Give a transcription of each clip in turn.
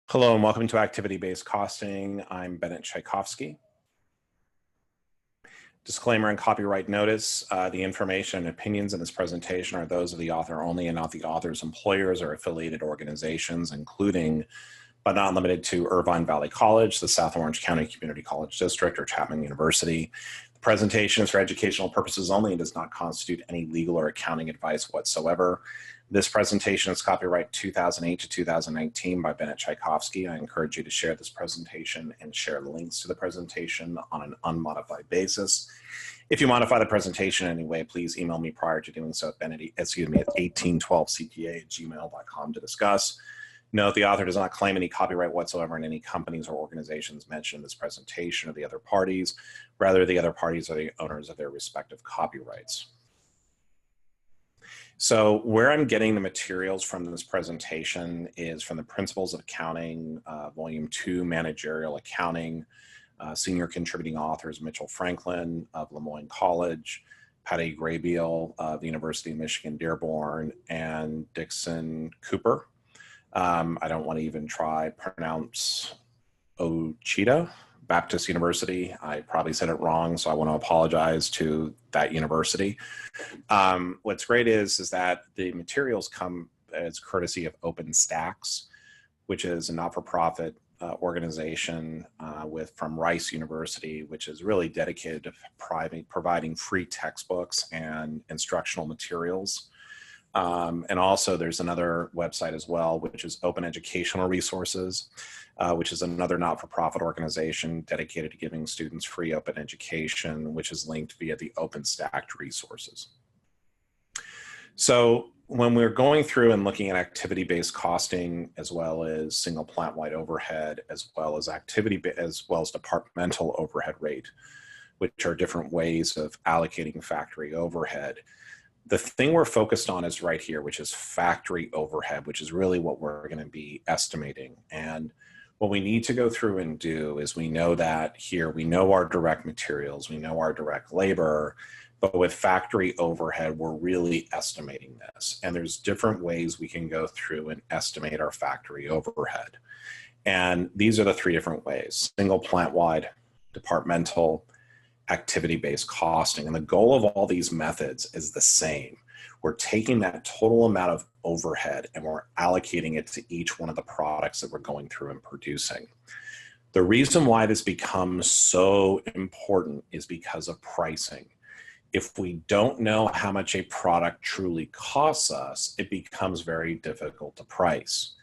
Hello and welcome to Activity-Based Costing. I'm Bennett Tchaikovsky. Disclaimer and copyright notice. The information and opinions in this presentation are those of the author only and not the author's employers or affiliated organizations, including but not limited to Irvine Valley College, the South Orange County Community College District, or Chapman University. The presentation is for educational purposes only and does not constitute any legal or accounting advice whatsoever. This presentation is copyright 2008 to 2019 by Bennett Tchaikovsky. I encourage you to share this presentation and share the links to the presentation on an unmodified basis. If you modify the presentation in any way, please email me prior to doing so at 1812cpa@gmail.com to discuss. Note the author does not claim any copyright whatsoever in any companies or organizations mentioned in this presentation or the other parties. Rather, the other parties are the owners of their respective copyrights. So where I'm getting the materials from this presentation is from the Principles of Accounting, Volume 2, Managerial Accounting, senior contributing authors Mitchell Franklin of Lemoyne College, Patty Graybeal of the University of Michigan Dearborn, and Dixon Cooper. I don't want to even try pronounce Ochita Baptist University. I probably said it wrong, so I want to apologize to that university. What's great is that the materials come as courtesy of OpenStax, which is a not-for-profit organization from Rice University, which is really dedicated to providing free textbooks and instructional materials. And also there's another website as well, which is Open Educational Resources, which is another not-for-profit organization dedicated to giving students free open education, which is linked via the OpenStax resources. So when we're going through and looking at activity-based costing, as well as single plant-wide overhead, as well as departmental overhead rate, which are different ways of allocating factory overhead, the thing we're focused on is right here, which is factory overhead, which is really what we're going to be estimating. And what we need to go through and do is we know that here, we know our direct materials, we know our direct labor, but with factory overhead, we're really estimating this. And there's different ways we can go through and estimate our factory overhead. And these are the three different ways: single plant-wide, departmental, activity-based costing. And the goal of all these methods is the same. We're taking that total amount of overhead and we're allocating it to each one of the products that we're going through and producing. The reason why this becomes so important is because of pricing. If we don't know how much a product truly costs us, it becomes very difficult to price.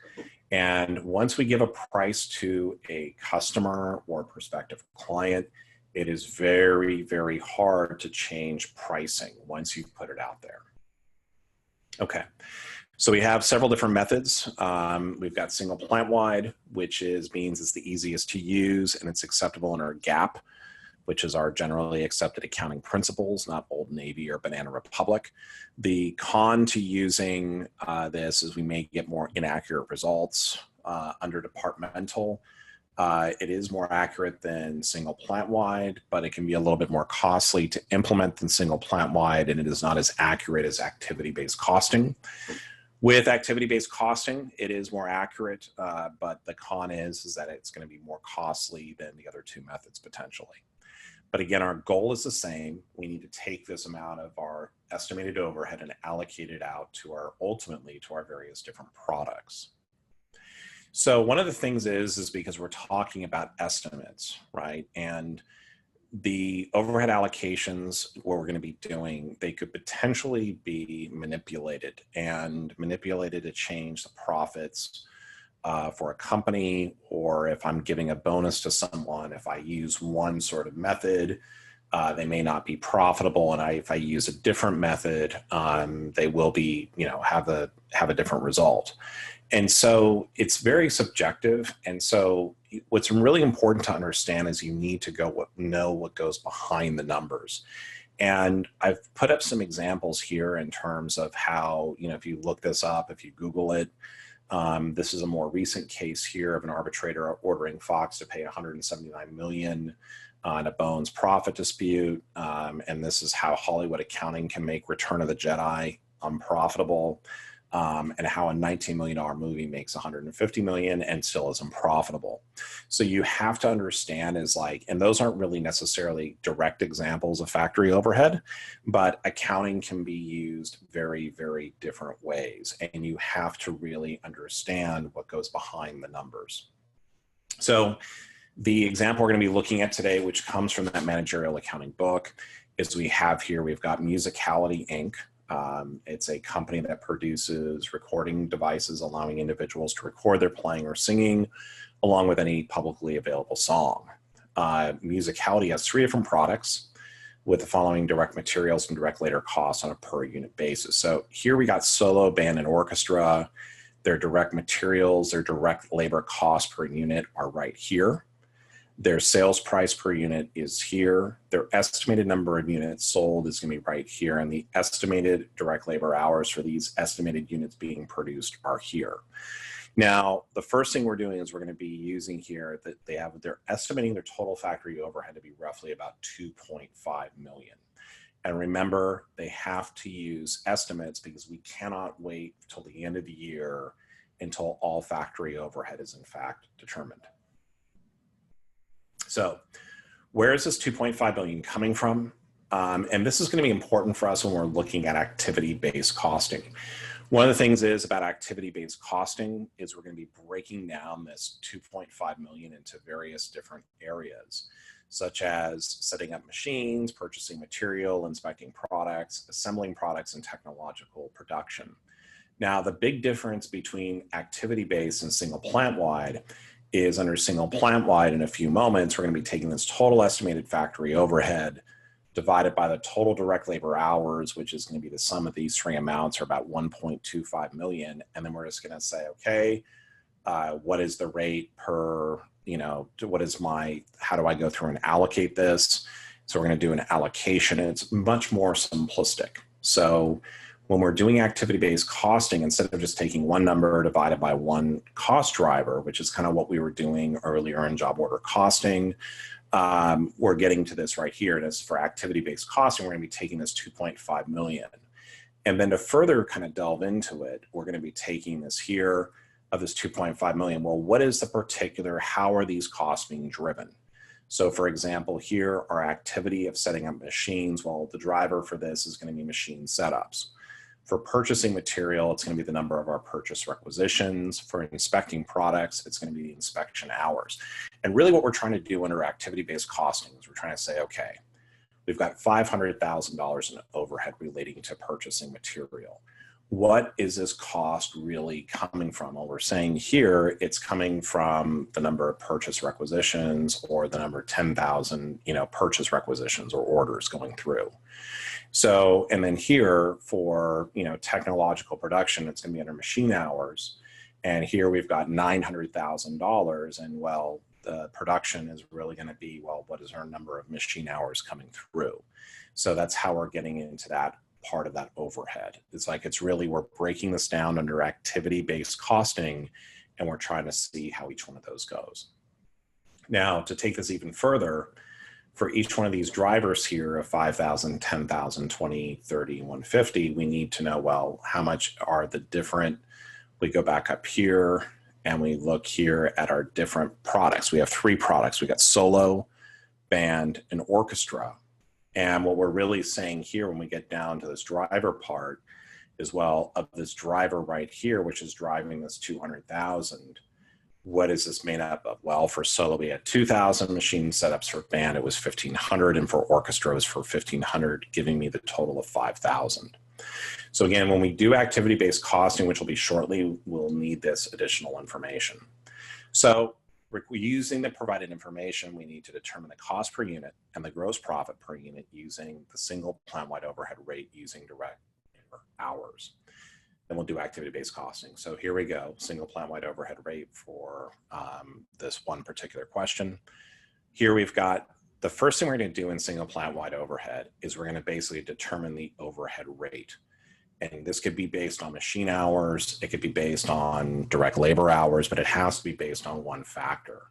And once we give a price to a customer or a prospective client, it is very, very hard to change pricing once you've put it out there. Okay, so we have several different methods. We've got single plant-wide, which means it's the easiest to use and it's acceptable in our GAAP, which is our generally accepted accounting principles, not Old Navy or Banana Republic. The con to using this is we may get more inaccurate results under departmental. It is more accurate than single plant-wide, but it can be a little bit more costly to implement than single plant-wide, and it is not as accurate as activity-based costing. With activity-based costing, it is more accurate, but the con is that it's going to be more costly than the other two methods potentially. But again, our goal is the same. We need to take this amount of our estimated overhead and allocate it out to ultimately to our various different products. So one of the things is because we're talking about estimates, right? And the overhead allocations, what we're going to be doing, they could potentially be manipulated to change the profits for a company, or if I'm giving a bonus to someone, if I use one sort of method, they may not be profitable, and if I use a different method, they will be, have a different result. And so it's very subjective. And so what's really important to understand is you need to know what goes behind the numbers. And I've put up some examples here in terms of how, if you look this up, if you Google it, this is a more recent case here of an arbitrator ordering Fox to pay $179 million on a Bones profit dispute. And this is how Hollywood accounting can make Return of the Jedi unprofitable. and how a $19 million movie makes $150 million and still isn't profitable. So you have to understand is like, and those aren't really necessarily direct examples of factory overhead, but accounting can be used very, very different ways. And you have to really understand what goes behind the numbers. So the example we're going to be looking at today, which comes from that managerial accounting book, is we've got Musicality Inc. It's a company that produces recording devices allowing individuals to record their playing or singing along with any publicly available song. Musicality has 3 different products with the following direct materials and direct labor costs on a per unit basis. So here we got solo, band, and orchestra. Their direct materials, their direct labor cost per unit are right here. Their sales price per unit is here. Their estimated number of units sold is going to be right here. And the estimated direct labor hours for these estimated units being produced are here. Now, the first thing we're doing is we're going to be using here that they're estimating their total factory overhead to be roughly about 2.5 million. And remember, they have to use estimates because we cannot wait till the end of the year until all factory overhead is in fact determined. So where is this 2.5 billion coming from? And this is going to be important for us when we're looking at activity-based costing. One of the things is about activity-based costing is we're going to be breaking down this 2.5 million into various different areas, such as setting up machines, purchasing material, inspecting products, assembling products, and technological production. Now, the big difference between activity-based and single plant-wide is under single plant-wide in a few moments, we're going to be taking this total estimated factory overhead divided by the total direct labor hours, which is going to be the sum of these 3 amounts, or about 1.25 million. And then we're just going to say, okay, what is the rate per, how do I go through and allocate this? So we're going to do an allocation, and it's much more simplistic. So when we're doing activity-based costing, instead of just taking one number divided by one cost driver, which is kind of what we were doing earlier in job order costing, we're getting to this right here. And as for activity-based costing, we're going to be taking this 2.5 million. And then to further kind of delve into it, we're going to be taking this here of this 2.5 million. Well, what is the particular, how are these costs being driven? So for example, here, our activity of setting up machines, well, the driver for this is going to be machine setups. For purchasing material, it's going to be the number of our purchase requisitions. For inspecting products, it's going to be the inspection hours. And really what we're trying to do under activity-based costing is we're trying to say, okay, we've got $500,000 in overhead relating to purchasing material. What is this cost really coming from? Well, we're saying here, it's coming from the number of purchase requisitions or the number 10,000, purchase requisitions or orders going through. So, and then here for, technological production, it's going to be under machine hours. And here we've got $900,000. And well, the production is really going to be, well, what is our number of machine hours coming through? So that's how we're getting into that part of that overhead. It's like, we're breaking this down under activity-based costing, and we're trying to see how each one of those goes. Now, to take this even further, for each one of these drivers here of 5,000, 10,000, 20, 30, 150, we need to know, well, how much are the different, we go back up here and we look here at our different products. We have 3 products. We got solo, band, and orchestra. And what we're really saying here when we get down to this driver part is, well, of this driver right here, which is driving this 200,000, what is this made up of? Well, for solo, we had 2,000 machine setups. For band, it was 1,500, and for orchestra, it was for 1,500, giving me the total of 5,000. So again, when we do activity-based costing, which will be shortly, we'll need this additional information. So we're using the provided information, we need to determine the cost per unit and the gross profit per unit using the single plant-wide overhead rate using direct hours. Then we'll do activity-based costing. So here we go, single plant-wide overhead rate for this one particular question. Here we've got, the first thing we're going to do in single plant-wide overhead is we're going to basically determine the overhead rate. And this could be based on machine hours, it could be based on direct labor hours, but it has to be based on one factor.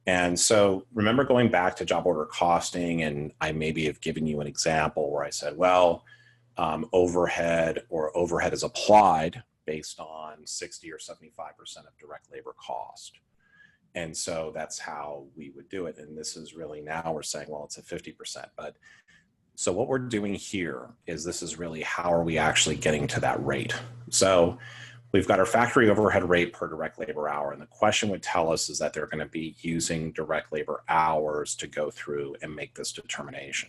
And so remember going back to job order costing, and I maybe have given you an example where I said, well, overhead or overhead is applied based on 60 or 75% of direct labor cost. And so that's how we would do it. And this is really, now we're saying, well, it's a 50%. But so what we're doing here is, this is really how are we actually getting to that rate. So we've got our factory overhead rate per direct labor hour. And the question would tell us is that they're going to be using direct labor hours to go through and make this determination.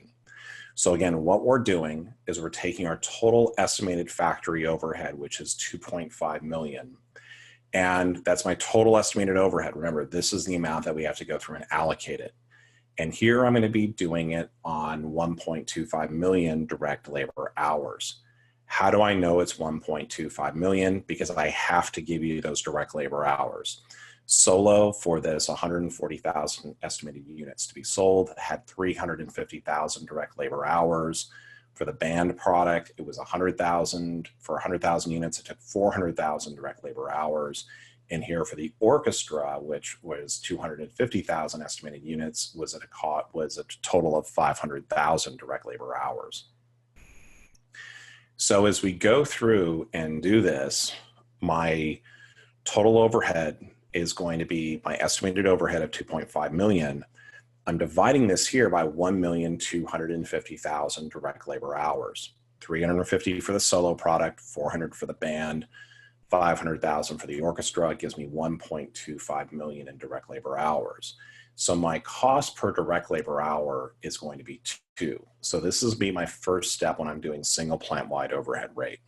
So again, what we're doing is we're taking our total estimated factory overhead, which is 2.5 million. And that's my total estimated overhead. Remember, this is the amount that we have to go through and allocate it. And here I'm going to be doing it on 1.25 million direct labor hours. How do I know it's 1.25 million? Because I have to give you those direct labor hours. Solo, for this 140,000 estimated units to be sold, had 350,000 direct labor hours. For the band product, it was 100,000. For 100,000 units, it took 400,000 direct labor hours. And here for the orchestra, which was 250,000 estimated units, was a total of 500,000 direct labor hours. So as we go through and do this, my total overhead is going to be my estimated overhead of 2.5 million. I'm dividing this here by 1,250,000 direct labor hours. 350 for the solo product, 400 for the band, 500,000 for the orchestra. It gives me 1.25 million in direct labor hours. So my cost per direct labor hour is going to be 2. So this is my first step when I'm doing single plant-wide overhead rate.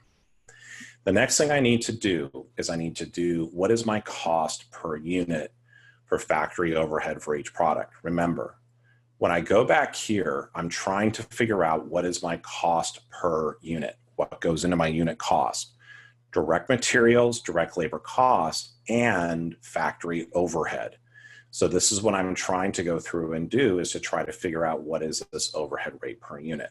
The next thing I need to do is I need to do what is my cost per unit for factory overhead for each product. Remember, when I go back here, I'm trying to figure out what is my cost per unit, what goes into my unit cost. Direct materials, direct labor cost, and factory overhead. So this is what I'm trying to go through and do, is to try to figure out what is this overhead rate per unit.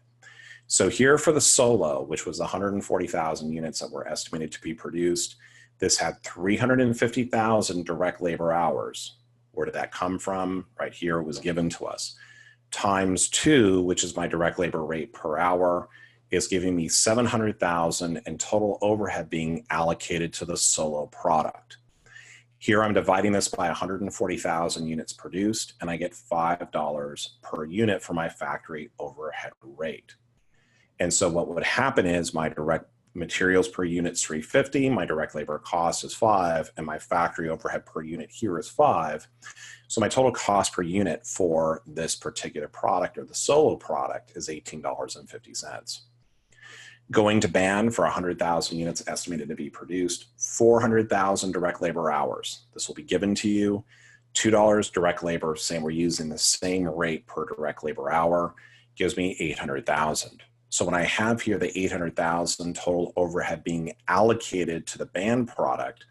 So here for the solo, which was 140,000 units that were estimated to be produced, this had 350,000 direct labor hours. Where did that come from? Right here, it was given to us. Times 2, which is my direct labor rate per hour, is giving me 700,000 in total overhead being allocated to the solo product. Here I'm dividing this by 140,000 units produced, and I get $5 per unit for my factory overhead rate. And so what would happen is my direct materials per unit is 350, my direct labor cost is 5, and my factory overhead per unit here is 5. So my total cost per unit for this particular product, or the solo product, is $18.50. Going to band for 100,000 units estimated to be produced, 400,000 direct labor hours. This will be given to you. $2 direct labor, same, we're using the same rate per direct labor hour, gives me 800,000. So when I have here the 800,000 total overhead being allocated to the band product,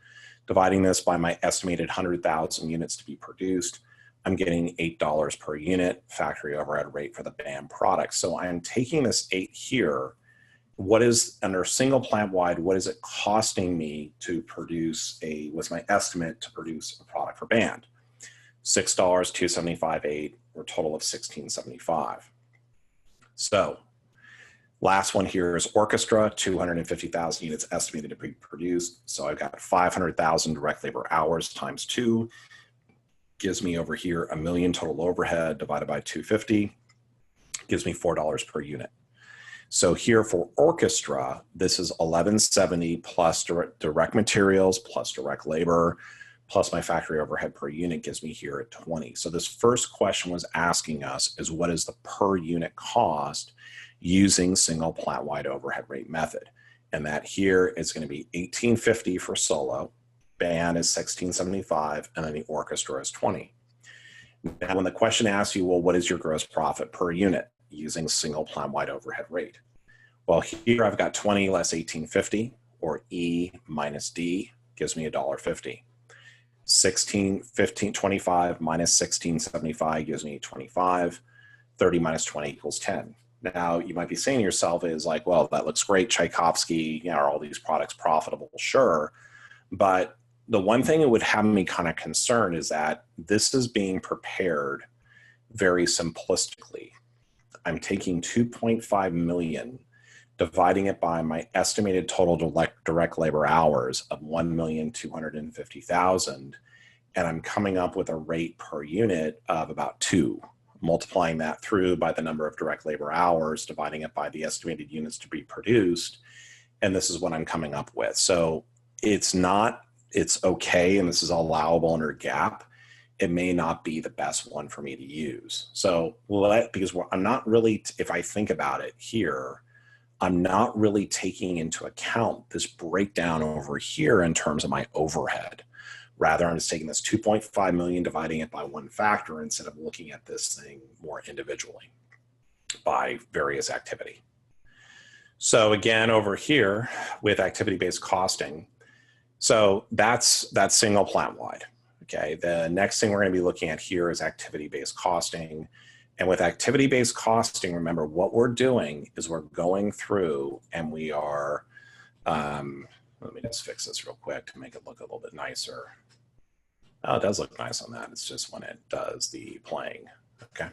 dividing this by my estimated 100,000 units to be produced, I'm getting $8 per unit factory overhead rate for the band product. So I'm taking this 8 here. What is, under single plant wide, what is it costing me to produce what's my estimate to produce a product for band? $6, $275, 8, or a total of $16.75. So last one here is orchestra, 250,000 units estimated to be produced. So I've got 500,000 direct labor hours times 2, gives me over here 1 million total overhead divided by 250, gives me $4 per unit. So here for orchestra, this is 1170 plus direct materials plus direct labor plus my factory overhead per unit gives me here at 20. So this first question was asking us is what is the per unit cost using single plant-wide overhead rate method? And that here is going to be $18.50 for solo, band is $16.75, and then the orchestra is 20. Now, when the question asks you, well, what is your gross profit per unit using single plant-wide overhead rate? Well, here I've got 20 less $18.50, or E minus D, gives me $1.50. 25 minus 16.75 gives me 25. 30 minus 20 equals 10. Now, you might be saying to yourself is like, well, that looks great. Tchaikovsky, you know, are all these products profitable? Sure. But the one thing that would have me kind of concerned is that this is being prepared very simplistically. I'm taking 2.5 million dividing it by my estimated total direct labor hours of 1,250,000, and I'm coming up with a rate per unit of about 2. Multiplying that through by the number of direct labor hours, dividing it by the estimated units to be produced, and this is what I'm coming up with. So it's okay, and this is allowable under GAAP. It may not be the best one for me to use. So because I'm not really, if I think about it here, I'm not really taking into account this breakdown over here in terms of my overhead. Rather, I'm just taking this 2.5 million, dividing it by one factor instead of looking at this thing more individually by various activity. So again, over here with activity-based costing, so that's single plant-wide. Okay, the next thing we're going to be looking at here is activity-based costing. And with activity-based costing, remember what we're doing is we're going through and we are, let me just fix this real quick to make it look a little bit nicer. Oh, it does look nice on that. It's just when it does the playing. Okay.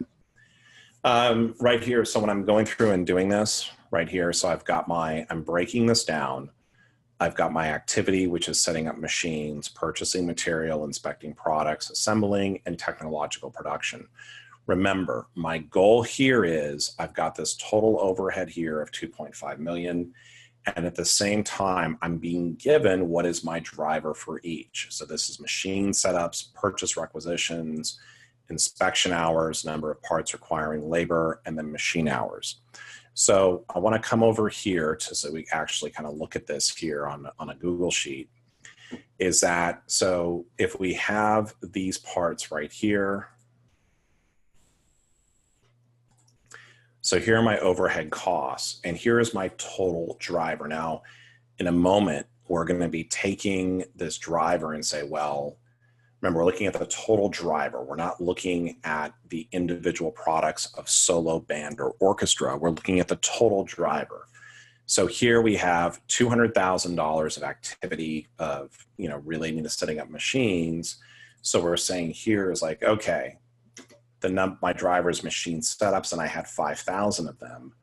Right here, so when I'm going through and doing this right here, so I'm breaking this down. I've got my activity, which is setting up machines, purchasing material, inspecting products, assembling, and technological production. Remember, my goal here is I've got this total overhead here of 2.5 million. And at the same time, I'm being given what is my driver for each. So this is machine setups, purchase requisitions, inspection hours, number of parts requiring labor, and then machine hours. So I want to come over here so we actually kind of look at this here on a Google Sheet. Is that, so if we have these parts right here, so here are my overhead costs, and here is my total driver. Now, in a moment, we're going to be taking this driver and say, well, remember, we're looking at the total driver. We're not looking at the individual products of solo, band, or orchestra. We're looking at the total driver. So here we have $200,000 of activity of, relating to setting up machines. So we're saying here is like, okay, my driver's machine setups, and I had 5,000 of them.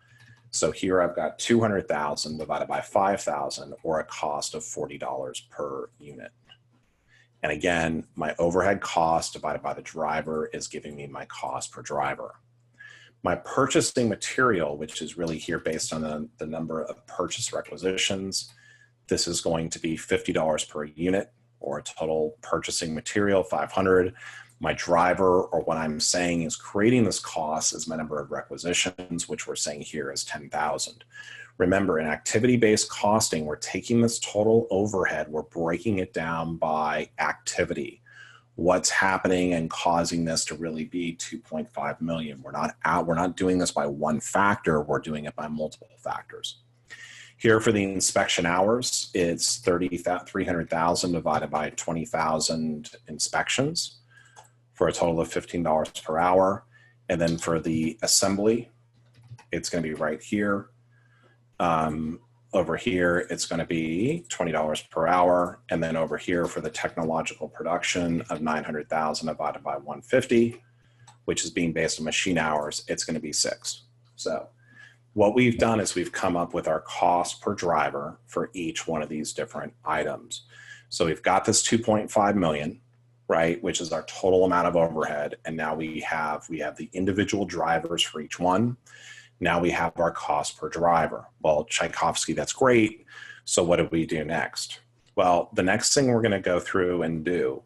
So here I've got 200,000 divided by 5,000, or a cost of $40 per unit. And again, my overhead cost divided by the driver is giving me my cost per driver. My purchasing material, which is really here based on the number of purchase requisitions, this is going to be $50 per unit, or a total purchasing material, 500. My driver, or what I'm saying is creating this cost, is my number of requisitions, which we're saying here is 10,000. Remember, in activity-based costing, we're taking this total overhead, we're breaking it down by activity. What's happening and causing this to really be 2.5 million. We're not doing this by one factor, we're doing it by multiple factors. Here for the inspection hours, it's 300,000 divided by 20,000 inspections, for a total of $15 per hour. And then for the assembly, it's going to be right here. Over here, it's going to be $20 per hour. And then over here for the technological production of 900,000 divided by 150, which is being based on machine hours, it's going to be 6. So what we've done is we've come up with our cost per driver for each one of these different items. So we've got this 2.5 million. Right, which is our total amount of overhead. And now we have the individual drivers for each one. Now we have our cost per driver. Well, Tchaikovsky, that's great. So what do we do next? Well, the next thing we're going to go through and do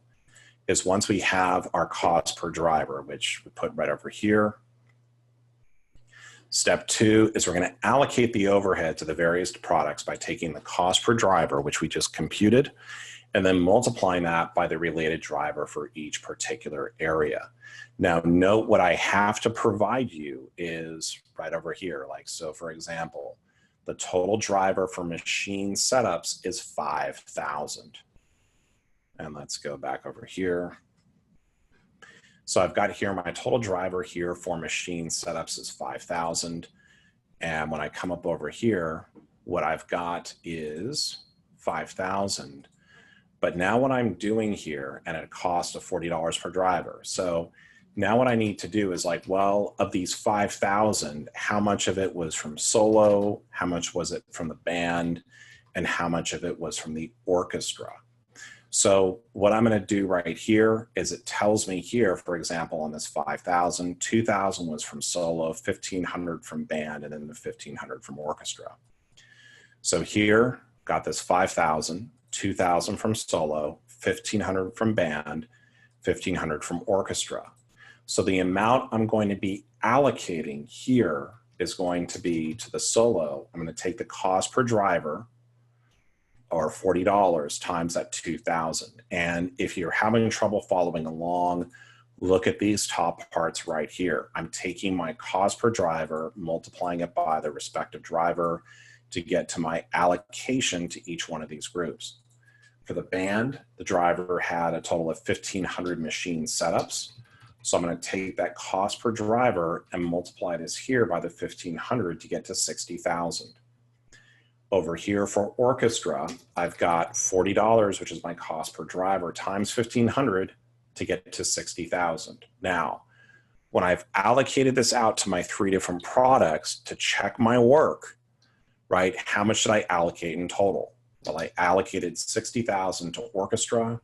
is once we have our cost per driver, which we put right over here, step 2 is we're going to allocate the overhead to the various products by taking the cost per driver, which we just computed, and then multiplying that by the related driver for each particular area. Now, note what I have to provide you is right over here. Like, so for example, the total driver for machine setups is 5,000. And let's go back over here. So I've got here my total driver here for machine setups is 5,000. And when I come up over here, what I've got is 5,000. But now what I'm doing here, and at a cost of $40 per driver. So Now what I need to do is like, well, of these 5,000, how much of it was from solo, how much was it from the band, and how much of it was from the orchestra? So what I'm going to do right here is it tells me here, for example, on this 5,000, 2,000 was from solo, 1,500 from band, and then the 1,500 from orchestra. So here, got this 5,000, 2,000 from solo, 1,500 from band, 1,500 from orchestra. So the amount I'm going to be allocating here is going to be to the solo. I'm going to take the cost per driver, or $40 times that 2,000. And if you're having trouble following along, look at these top parts right here. I'm taking my cost per driver, multiplying it by the respective driver to get to my allocation to each one of these groups. For the band, the driver had a total of 1,500 machine setups. So I'm going to take that cost per driver and multiply this here by the 1,500 to get to 60,000. Over here for orchestra, I've got $40, which is my cost per driver, times 1,500 to get to 60,000. Now, when I've allocated this out to my 3 different products to check my work, right, how much should I allocate in total? Well, I allocated 60,000 to orchestra,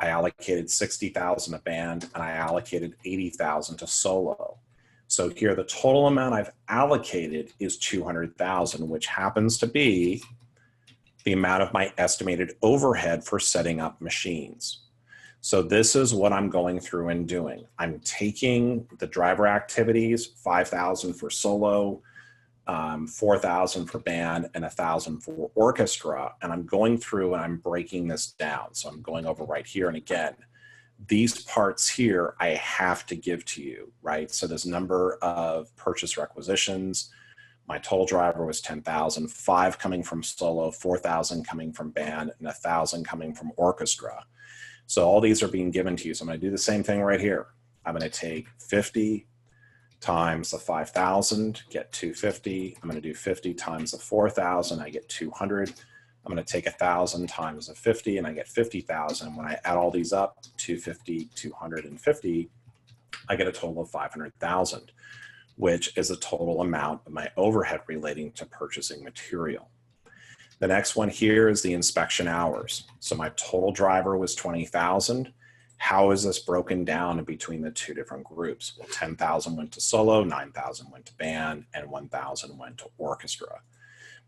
I allocated 60,000 to band, and I allocated 80,000 to solo. So here, the total amount I've allocated is 200,000, which happens to be the amount of my estimated overhead for setting up machines. So this is what I'm going through and doing. I'm taking the driver activities, 5,000 for solo, 4,000 for band, and 1,000 for orchestra, and I'm going through and I'm breaking this down. So I'm going over right here, and again, these parts here I have to give to you, right? So this number of purchase requisitions, my total driver was 10,000, 5 coming from solo, 4,000 coming from band, and 1,000 coming from orchestra. So all these are being given to you. So I'm going to do the same thing right here. I'm going to take 50 times the 5,000, get 250. I'm going to do 50 times the 4,000, I get 200. I'm going to take 1,000 times the 50 and I get 50,000. When I add all these up, 250, 250, I get a total of 500,000, which is the total amount of my overhead relating to purchasing material. The next one here is the inspection hours. So my total driver was 20,000. How is this broken down in between the 2 different groups? Well, 10,000 went to solo, 9,000 went to band, and 1,000 went to orchestra.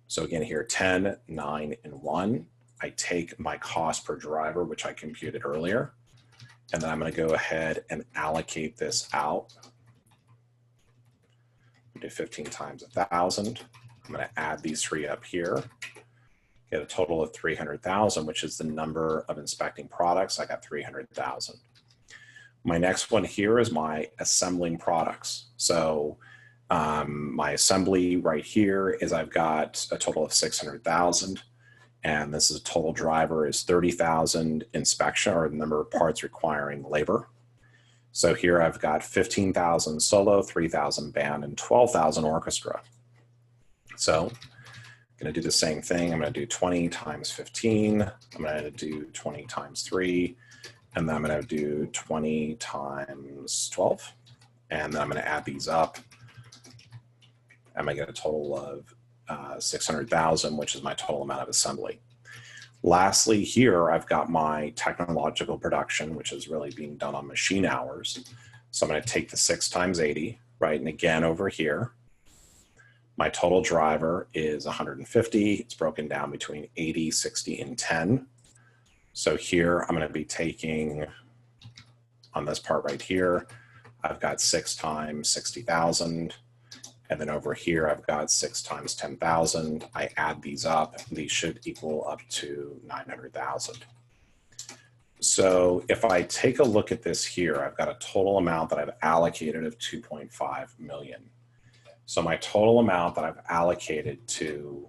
So again here, 10, 9, and 1. I take my cost per driver, which I computed earlier, and then I'm going to go ahead and allocate this out. Do 15 times 1,000. I'm going to add these 3 up here. Get a total of 300,000, which is the number of inspecting products. I got 300,000. My next one here is my assembling products. So my assembly right here is I've got a total of 600,000, and this is a total driver is 30,000 inspection, or the number of parts requiring labor. So here I've got 15,000 solo, 3,000 band, and 12,000 orchestra. So I'm going to do the same thing. I'm going to do 20 times 15. I'm going to do 20 times 3. And then I'm going to do 20 times 12. And then I'm going to add these up. I'm going to get a total of 600,000, which is my total amount of assembly. Lastly, here I've got my technological production, which is really being done on machine hours. So I'm going to take the 6 times 80, right? And again, over here, my total driver is 150. It's broken down between 80, 60, and 10. So here I'm going to be taking, on this part right here, I've got 6 times 60,000. And then over here, I've got 6 times 10,000. I add these up. These should equal up to 900,000. So if I take a look at this here, I've got a total amount that I've allocated of 2.5 million. So my total amount that I've allocated to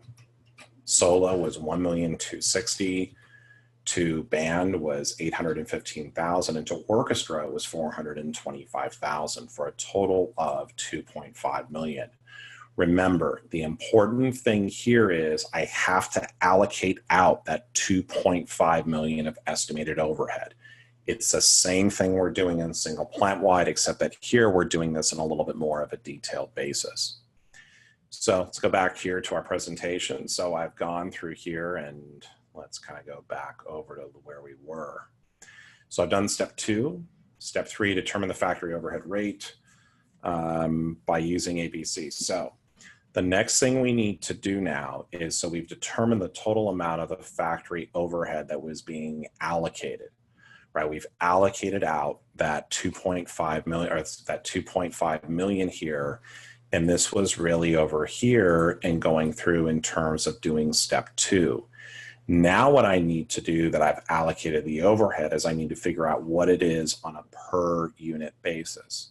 solo was 1,260,000, to band was 815,000, and to orchestra was 425,000 for a total of 2.5 million. Remember, the important thing here is I have to allocate out that 2.5 million of estimated overhead. It's the same thing we're doing in single plant wide, except that here we're doing this in a little bit more of a detailed basis. So let's go back here to our presentation. So I've gone through here and let's kind of go back over to where we were. So I've done step 2. Step 3, determine the factory overhead rate by using ABC. So the next thing we need to do now is, so we've determined the total amount of the factory overhead that was being allocated, right? We've allocated out that 2.5 million, or that 2.5 million here. And this was really over here and going through in terms of doing step 2. Now what I need to do that I've allocated the overhead is I need to figure out what it is on a per unit basis.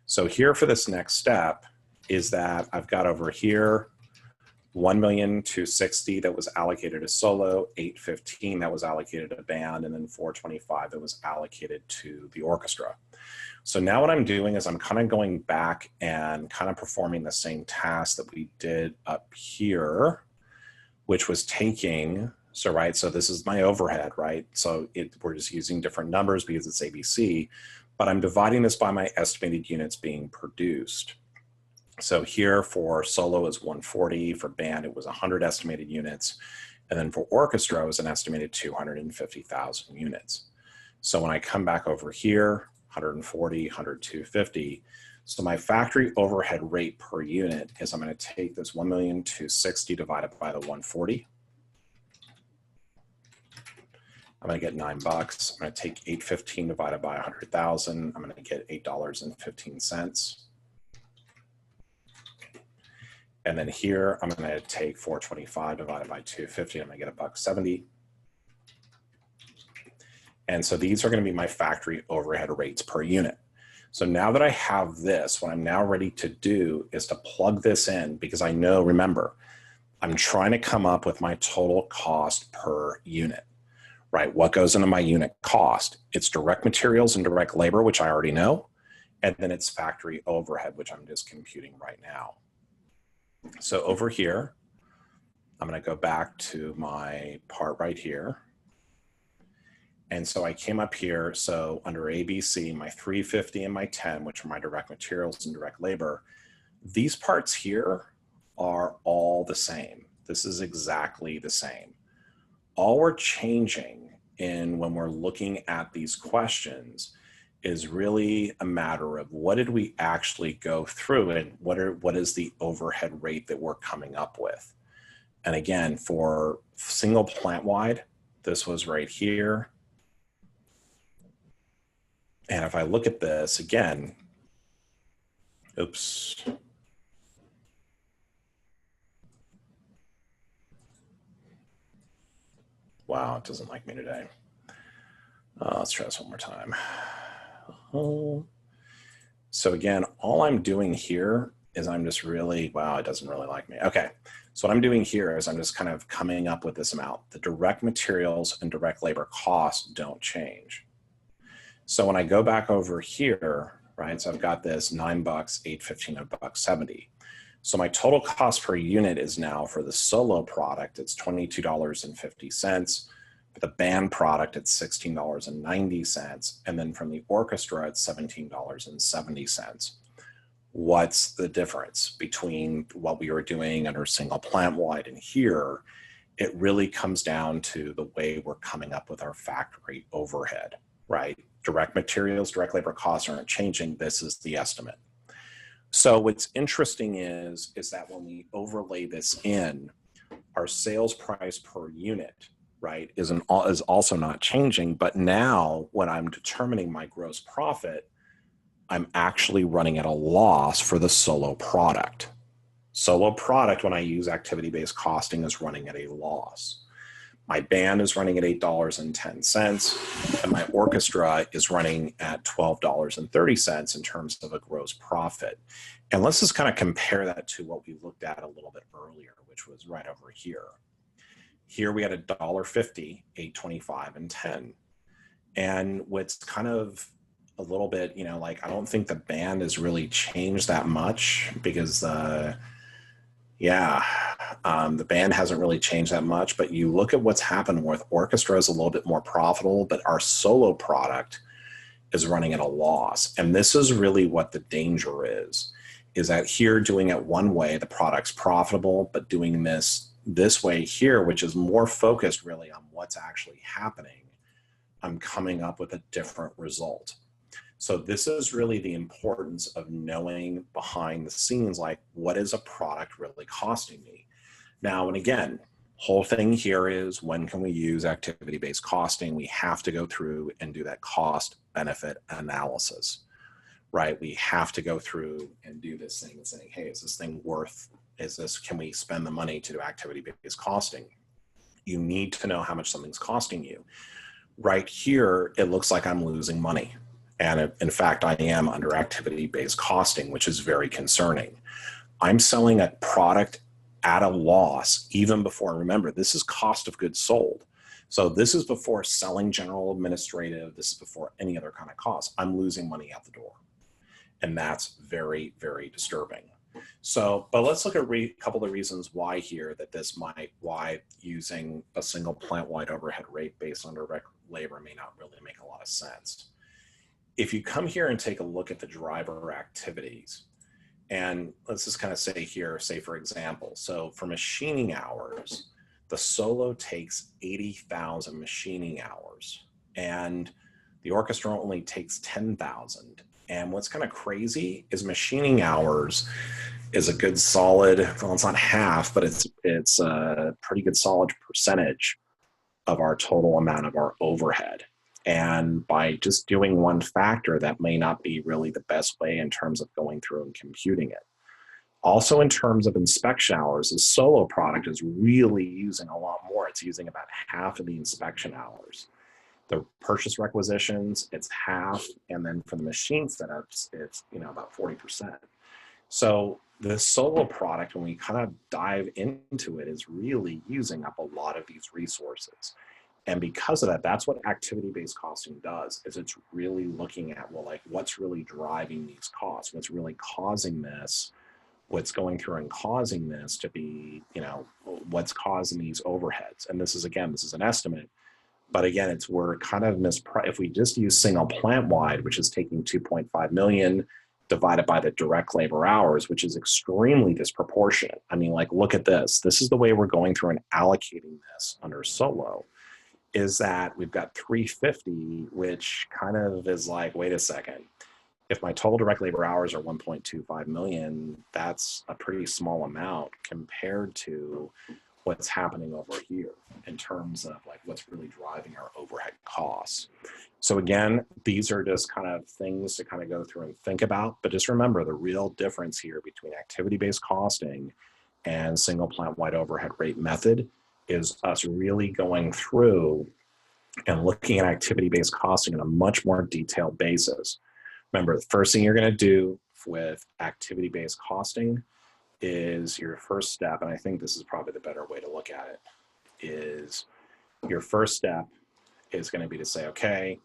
So here for this next step is that I've got over here 1,260,000 that was allocated to solo, 815 that was allocated to band, and then 425 that was allocated to the orchestra. So now what I'm doing is I'm kind of going back and kind of performing the same task that we did up here, which was taking, so right, so this is my overhead, right? So we're just using different numbers because it's ABC, but I'm dividing this by my estimated units being produced. So here for solo is 140, for band it was 100 estimated units, and then for orchestra it was an estimated 250,000 units. So when I come back over here, 140, 100, 250, so my factory overhead rate per unit is I'm going to take this 1,260,000 divided by the 140. I'm going to get $9. I'm going to take 815 divided by 100,000. I'm going to get $8.15. And then here, I'm going to take 425 divided by 250. I'm going to get $1.70. And so these are going to be my factory overhead rates per unit. So now that I have this, what I'm now ready to do is to plug this in, because I know, remember, I'm trying to come up with my total cost per unit, right? What goes into my unit cost? It's direct materials and direct labor, which I already know. And then it's factory overhead, which I'm just computing right now. So over here, I'm going to go back to my part right here. And so I came up here, so under ABC, my 350 and my 10, which are my direct materials and direct labor, these parts here are all the same. This is exactly the same. All we're changing in when we're looking at these questions is really a matter of what did we actually go through and what is the overhead rate that we're coming up with. And again, for single plant wide, this was right here. And if I look at this again, oops. Wow, it doesn't like me today. Let's try this one more time. So again, all I'm doing here is I'm just really, wow, it doesn't really like me. Okay, so what I'm doing here is I'm just kind of coming up with this amount. The direct materials and direct labor costs don't change. So when I go back over here, right, so I've got this $9, $8.15, and $1.70. So my total cost per unit is now for the solo product, it's $22.50. For the band product, it's $16.90. And then from the orchestra, it's $17.70. What's the difference between what we were doing under single plant wide and here? It really comes down to the way we're coming up with our factory overhead, right? Direct materials, direct labor costs aren't changing. This is the estimate. So what's interesting is that when we overlay this in, our sales price per unit, right, is also not changing. But now when I'm determining my gross profit, I'm actually running at a loss for the solo product. Solo product, when I use activity-based costing, is running at a loss. My band is running at $8.10, and my orchestra is running at $12.30 in terms of a gross profit. And let's just kind of compare that to what we looked at a little bit earlier, which was right over here. Here we had $1.50, $8.25, and 10. And what's kind of a little bit, you know, like I don't think the band has really changed that much because Yeah, the band hasn't really changed that much, but you look at what's happened with orchestra is a little bit more profitable, but our solo product is running at a loss. And this is really what the danger is that here doing it one way, the product's profitable, but doing this way here, which is more focused really on what's actually happening, I'm coming up with a different result. So this is really the importance of knowing behind the scenes, like what is a product really costing me? Now, and again, whole thing here is when can we use activity-based costing? We have to go through and do that cost benefit analysis, right? We have to go through and do this thing and saying, hey, is this thing worth, can we spend the money to do activity-based costing? You need to know how much something's costing you. Right here, it looks like I'm losing money. And in fact, I am under activity-based costing, which is very concerning. I'm selling a product at a loss even before, remember, this is cost of goods sold. So this is before selling general administrative, this is before any other kind of cost. I'm losing money out the door. And that's very, very disturbing. So, but let's look at a couple of reasons why here that why using a single plant-wide overhead rate based on direct labor may not really make a lot of sense. If you come here and take a look at the driver activities, and let's just kind of say here, say for example, so for machining hours, the solo takes 80,000 machining hours and the orchestra only takes 10,000. And what's kind of crazy is machining hours is a good solid, well, it's not half, but it's a pretty good solid percentage of our total amount of our overhead. And by just doing one factor, that may not be really the best way in terms of going through and computing it. Also, in terms of inspection hours, the solo product is really using a lot more. It's using about half of the inspection hours. The purchase requisitions, it's half. And then for the machine setups, it's about 40%. So the solo product, when we kind of dive into it, is really using up a lot of these resources. And because of that, that's what activity-based costing does, is it's really looking at, well, like what's really driving these costs, what's really causing this, what's going through and causing this to be, what's causing these overheads. And this is, again, this is an estimate, but again, we're kind of if we just use single plant-wide, which is taking 2.5 million divided by the direct labor hours, which is extremely disproportionate. I mean, like, look at this. This is the way we're going through and allocating this under solo, is that we've got 350, which kind of is like, wait a second. If my total direct labor hours are 1.25 million, that's a pretty small amount compared to what's happening over here in terms of like what's really driving our overhead costs. So again, these are just kind of things to kind of go through and think about, but just remember the real difference here between activity-based costing and single plant-wide overhead rate method is us really going through and looking at activity-based costing on a much more detailed basis. Remember, the first thing you're going to do with activity-based costing is your first step, and I think this is probably the better way to look at it, is your first step is going to be to say, okay,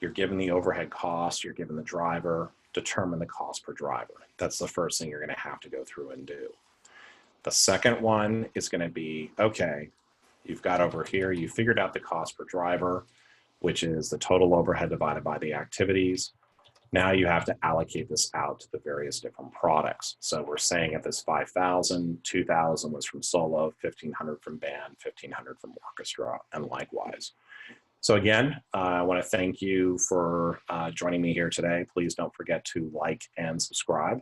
you're given the overhead cost, you're given the driver, determine the cost per driver. That's the first thing you're going to have to go through and do. The second one is going to be, okay, you've got over here, you figured out the cost per driver, which is the total overhead divided by the activities. Now you have to allocate this out to the various different products. So we're saying at this 5,000, 2,000 was from solo, 1,500 from band, 1,500 from orchestra, and likewise. So again, I want to thank you for joining me here today. Please don't forget to like and subscribe.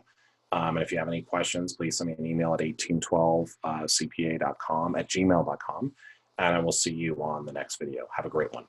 And if you have any questions, please send me an email at 1812cpa.com at gmail.com. And I will see you on the next video. Have a great one.